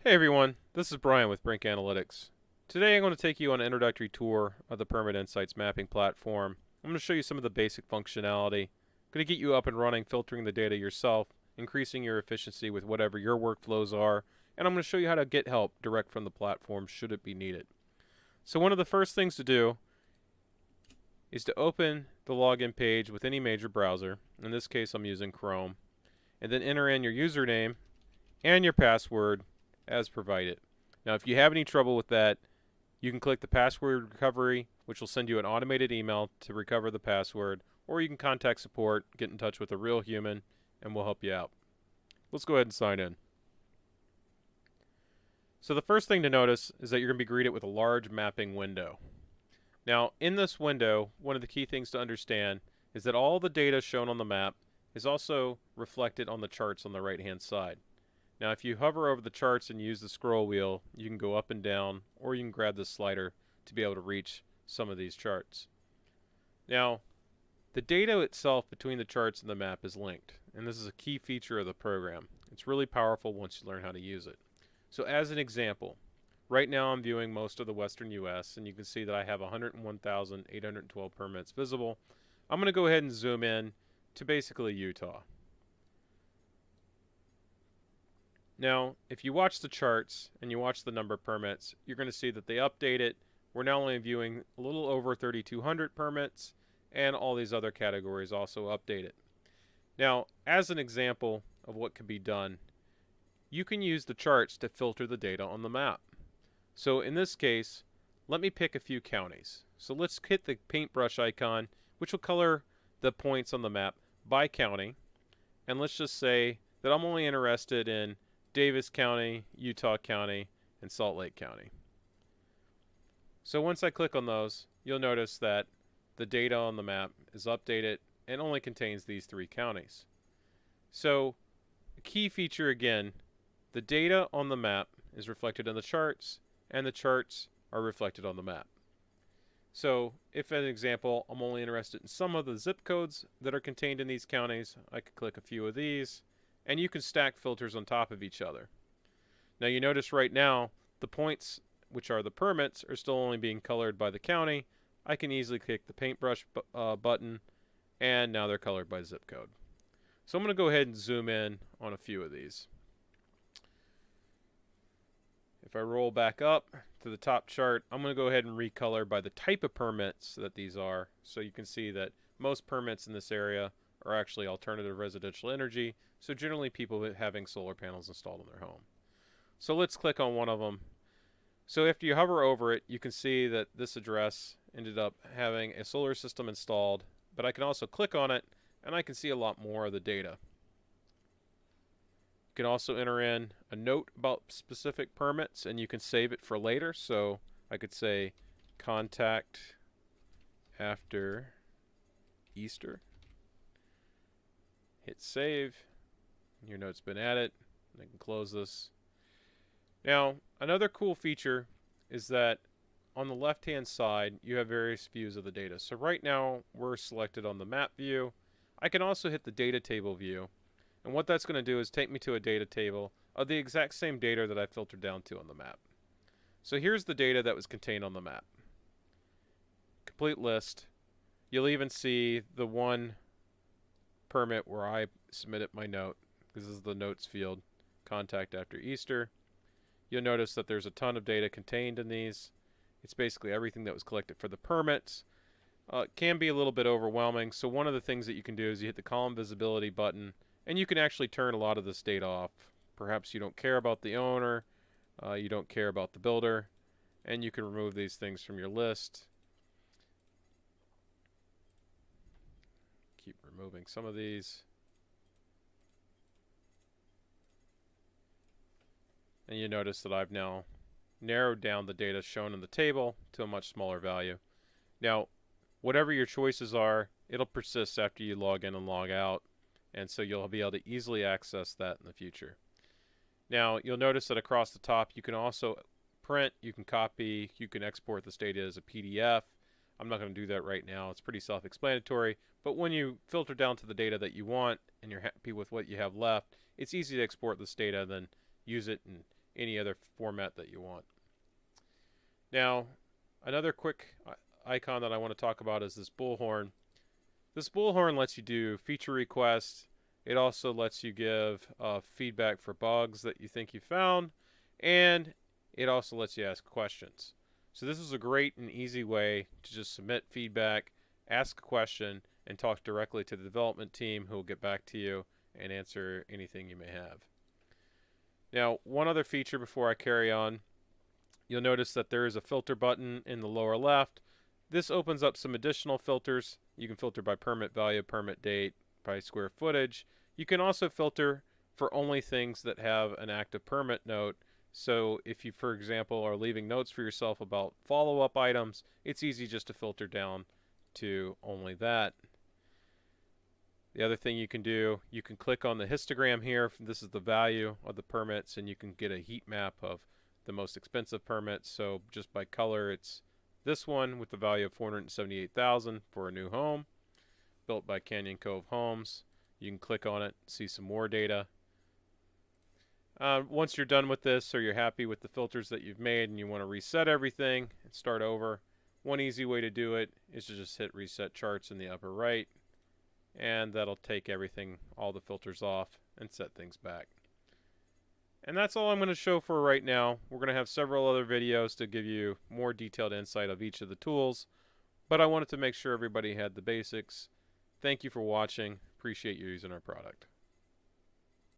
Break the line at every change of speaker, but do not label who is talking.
Hey everyone, this is Brian with Brink Analytics. Today I'm going to take you on an introductory tour of the Permit Insights mapping platform. I'm going to show you some of the basic functionality. I'm going to get you up and running, filtering the data yourself, increasing your efficiency with whatever your workflows are, and I'm going to show you how to get help direct from the platform should it be needed. So one of the first things to do is to open the login page with any major browser. In this case I'm using Chrome, and then enter in your username and your password as provided. Now, if you have any trouble with that, you can click the password recovery, which will send you an automated email to recover the password, or you can contact support, get in touch with a real human, and we'll help you out. Let's go ahead and sign in. So the first thing to notice is that you're going to be greeted with a large mapping window. Now, in this window, one of the key things to understand is that all the data shown on the map is also reflected on the charts on the right-hand side. Now, if you hover over the charts and use the scroll wheel, you can go up and down, or you can grab the slider to be able to reach some of these charts. Now, the data itself between the charts and the map is linked, and this is a key feature of the program. It's really powerful once you learn how to use it. So as an example, right now I'm viewing most of the western US, and you can see that I have 101,812 permits visible. I'm going to go ahead and zoom in to basically Utah. Now, if you watch the charts and you watch the number of permits, you're going to see that they update it. We're now only viewing a little over 3,200 permits, and all these other categories also updated. Now, as an example of what can be done, you can use the charts to filter the data on the map. So in this case, let me pick a few counties. So let's hit the paintbrush icon, which will color the points on the map by county. And let's just say that I'm only interested in Davis County, Utah County, and Salt Lake County. So once I click on those, you'll notice that the data on the map is updated and only contains these three counties. So a key feature again, the data on the map is reflected in the charts, and the charts are reflected on the map. So if, as an example, I'm only interested in some of the zip codes that are contained in these counties, I could click a few of these, and you can stack filters on top of each other. Now you notice right now the points, which are the permits, are still only being colored by the county. I can easily click the paintbrush button, and now they're colored by zip code. So I'm going to go ahead and zoom in on a few of these. If I roll back up to the top chart, I'm going to go ahead and recolor by the type of permits that these are. So you can see that most permits in this area are actually alternative residential energy, so generally people having solar panels installed on their home. So let's click on one of them. So after you hover over it, you can see that this address ended up having a solar system installed, but I can also click on it and I can see a lot more of the data. You can also enter in a note about specific permits and you can save it for later. So I could say contact after Easter. Hit save. Your note's been added. I can close this. Now, another cool feature is that on the left-hand side, you have various views of the data. So right now, we're selected on the map view. I can also hit the data table view. And what that's going to do is take me to a data table of the exact same data that I filtered down to on the map. So here's the data that was contained on the map. Complete list. You'll even see the one permit where I submitted my note. This is the notes field, contact after Easter. You'll notice that there's a ton of data contained in these. It's basically everything that was collected for the permits. It can be a little bit overwhelming, so one of the things that you can do is you hit the column visibility button, and you can actually turn a lot of this data off. Perhaps you don't care about the owner, you don't care about the builder, and you can remove these things from your list. Keep removing some of these. And you notice that I've now narrowed down the data shown in the table to a much smaller value. Now, whatever your choices are, it'll persist after you log in and log out, and so you'll be able to easily access that in the future. Now, you'll notice that across the top you can also print, you can copy, you can export this data as a PDF. I'm not going to do that right now. It's pretty self-explanatory, but when you filter down to the data that you want and you're happy with what you have left, it's easy to export this data, then use it and any other format that you want. Now, another quick icon that I want to talk about is this bullhorn. This bullhorn lets you do feature requests. It also lets you give feedback for bugs that you think you found, and it also lets you ask questions. So this is a great and easy way to just submit feedback, ask a question, and talk directly to the development team who will get back to you and answer anything you may have. Now, one other feature before I carry on, you'll notice that there is a filter button in the lower left. This opens up some additional filters. You can filter by permit value, permit date, by square footage. You can also filter for only things that have an active permit note. So if you, for example, are leaving notes for yourself about follow-up items, it's easy just to filter down to only that. The other thing you can do, you can click on the histogram here. This is the value of the permits, and you can get a heat map of the most expensive permits. So just by color, it's this one with the value of $478,000 for a new home, built by Canyon Cove Homes. You can click on it, see some more data. Once you're done with this, or you're happy with the filters that you've made and you want to reset everything and start over, one easy way to do it is to just hit Reset Charts in the upper right, and that'll take everything, all the filters off, and set things back. And that's all I'm going to show for right now. We're going to have several other videos to give you more detailed insight of each of the tools, but I wanted to make sure everybody had the basics. Thank you for watching. Appreciate you using our product.